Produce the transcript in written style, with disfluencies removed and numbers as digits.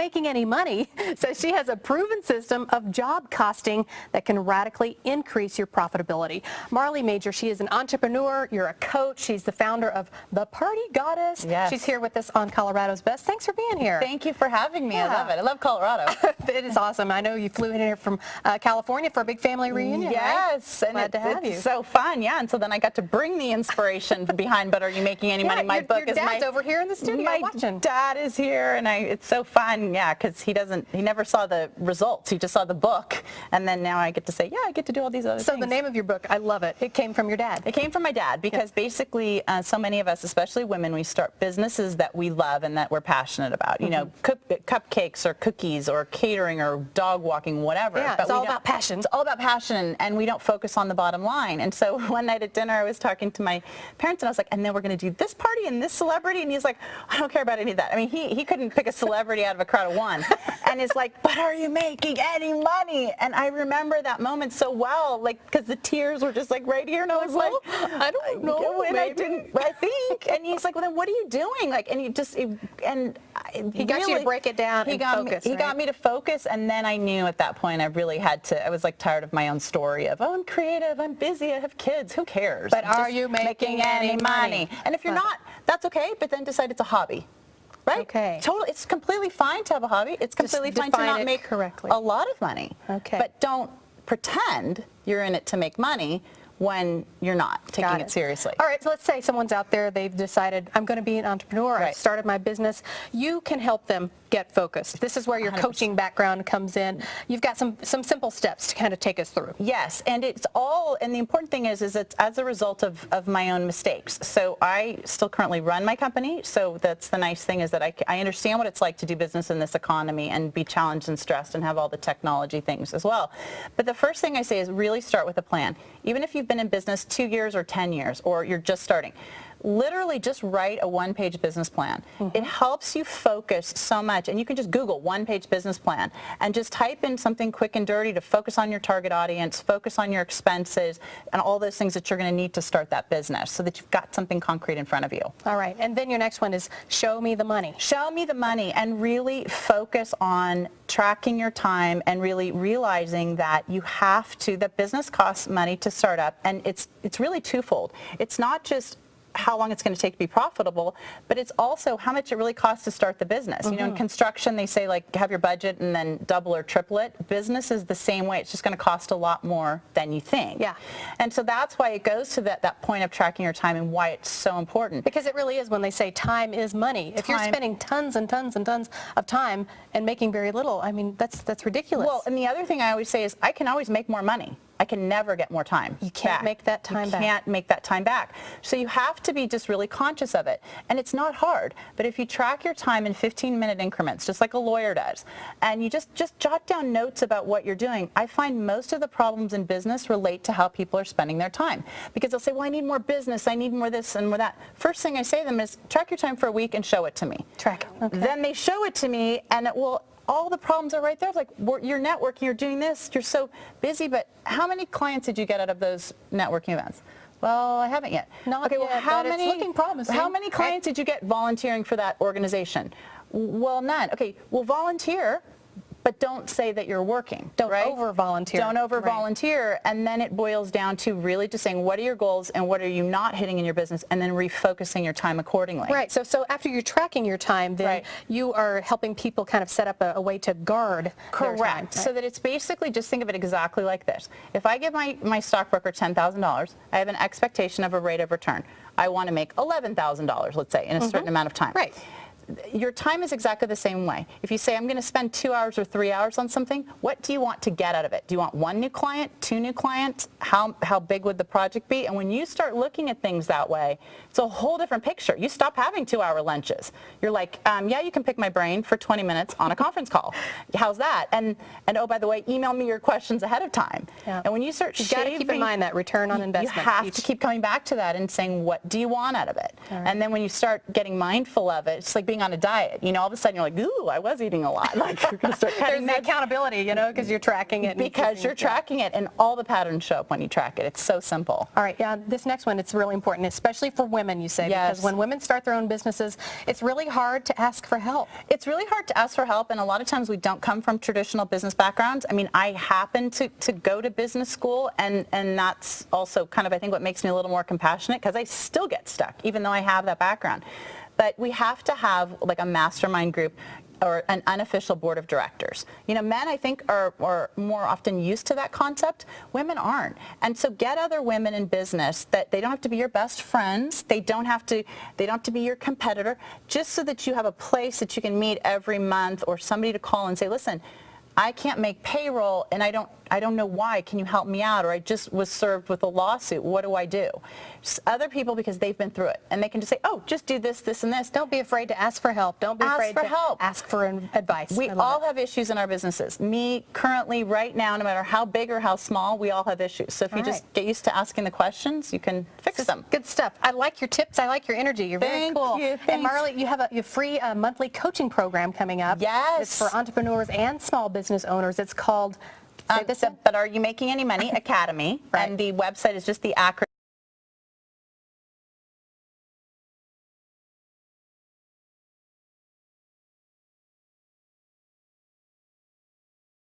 making any money, says she has a proven system of job costing that can radically increase your profitability. Marley Major, she is an entrepreneur, you're a coach, she's the founder of The Party Goddess. Yes. She's here with us on Colorado's Best. Thanks for being here. Thank you for having me. Yeah. I love it. I love Colorado. It is awesome. I know you flew in here from California for a big family reunion. Yes, right? and it's so fun. Yeah, and so then I got to bring the inspiration behind But Are You Making Any Money? My book your dad's over here in the studio watching. My dad is here, and it's so fun. Yeah, because he never saw the results. He just saw the book, and then now I get to say, yeah, I get to do all these other things. So the name of your book, I love it. It came from your dad. It came from my dad because basically so many of us, especially women, we start businesses that we love and that we're passionate about. You know, cupcakes or cookies or catering or dog walking, whatever. Yeah, but it's all about passion. It's all about passion, and we don't focus on the bottom line. And so one night at dinner, I was talking to my parents, and I was like, and then we're going to do this party and this celebrity, and he's like, I don't care about any of that. I mean, he couldn't pick a celebrity out of a crowd of one. And it's like, but are you making any money? And I remember that moment so well, like, because the tears were just like right here, and I was like, I don't know, and I think, and he's like, well, then what are you doing? Like, and he got you to break it down and focus. He got me to focus, and then I knew at that point I really had to. I was like tired of my own story of, oh, I'm creative, I'm busy, I have kids, who cares? But are you making any money? And if you're not, that's okay. But then decide it's a hobby. Right? Okay. Totally. It's completely fine to have a hobby. It's completely fine to not make correctly. a lot of money. Okay. But don't pretend you're in it to make money when you're not taking it seriously. All right, so let's say someone's out there, they've decided, I'm going to be an entrepreneur, I started my business. You can help them get focused. This is where your 100%. Coaching background comes in. You've got some simple steps to kind of take us through. Yes, and it's all, and the important thing is it's as a result of my own mistakes. So I still currently run my company, so that's the nice thing is that I understand what it's like to do business in this economy and be challenged and stressed and have all the technology things as well. But the first thing I say is really start with a plan. Even if you've been in business 2 years or 10 years, or you're just starting, literally just write a one-page business plan. It helps you focus so much, and you can just Google one-page business plan and just type in something quick and dirty to focus on your target audience, focus on your expenses, and all those things that you're going to need to start that business so that you've got something concrete in front of you. All right, and then your next one is show me the money. Show me the money, and really focus on tracking your time and really realizing that you have to, that business costs money to start up, and it's really twofold. It's not just how long it's going to take to be profitable, but it's also how much it really costs to start the business. You know, in construction, they say like have your budget and then double or triple it. Business is the same way. It's just going to cost a lot more than you think. Yeah. And so that's why it goes to that point of tracking your time and why it's so important. Because it really is when they say time is money. If you're spending tons and tons and tons of time and making very little, I mean, that's ridiculous. Well, and the other thing I always say is I can always make more money. I can never get more time. You can't make that time back. You can't make that time back. So you have to be just really conscious of it. And it's not hard, but if you track your time in 15-minute increments, just like a lawyer does, and you just jot down notes about what you're doing, I find most of the problems in business relate to how people are spending their time. Because they'll say, well, I need more business, I need more this and more that. First thing I say to them is, track your time for a week and show it to me. Track it. Okay. Then they show it to me, and it will, all the problems are right there. It's like, you're networking, you're doing this, you're so busy, but how many clients did you get out of those networking events? Well, I haven't yet. Not yet, well, but it's looking promising. How many clients did you get volunteering for that organization? Well, none. Okay, well, volunteer, but don't say that you're working. Don't over-volunteer. Don't over-volunteer, and then it boils down to really just saying, what are your goals and what are you not hitting in your business, and then refocusing your time accordingly. Right, so after you're tracking your time, then you are helping people kind of set up a way to guard their time. Correct, so that it's basically, just think of it exactly like this. If I give my stockbroker $10,000, I have an expectation of a rate of return. I want to make $11,000, let's say, in a certain amount of time. Right. Your time is exactly the same way. If you say, I'm going to spend 2 hours or 3 hours on something, what do you want to get out of it? Do you want 1 new client, 2 new clients? How big would the project be? And when you start looking at things that way, it's a whole different picture. You stop having 2-hour lunches. You're like, yeah, you can pick my brain for 20 minutes on a conference call. How's that? And oh, by the way, email me your questions ahead of time. Yeah. And when you start You've got to keep in mind that return on investment. You have to keep coming back to that and saying, what do you want out of it? Right. And then when you start getting mindful of it, it's like being being on a diet. All of a sudden you're like, ooh, I was eating a lot. Like you're going to start cutting There's the meds. accountability, because you're tracking it. Because you're tracking it, and all the patterns show up when you track it. It's so simple. All right, yeah, this next one, it's really important, especially for women, you say, Yes. because when women start their own businesses, it's really hard to ask for help. It's really hard to ask for help, and a lot of times we don't come from traditional business backgrounds. I mean, I happen to go to business school, and that's also kind of, I think, what makes me a little more compassionate, because I still get stuck, even though I have that background. But we have to have like a mastermind group or an unofficial board of directors. Men, I think, are more often used to that concept. Women aren't. And so get other women in business that they don't have to be your best friends. They don't have to be your competitor, just so that you have a place that you can meet every month, or somebody to call and say, listen, I can't make payroll, and I don't know why. Can you help me out? Or I just was served with a lawsuit. What do I do? Just other people, because they've been through it, and they can just say, oh, just do this, this, and this. Don't be afraid to ask for help. Don't be afraid to ask for advice. We all have issues in our businesses. Me, currently, right now, no matter how big or how small, we all have issues. So if you just get used to asking the questions, you can fix them. Good stuff. I like your tips. I like your energy. You're very cool. Thank you. And Thanks. Marley, you have a free monthly coaching program coming up. Yes. It's for entrepreneurs and small business owners. It's called But Are You Making Any Money? Academy. Right. And the website is just the acronym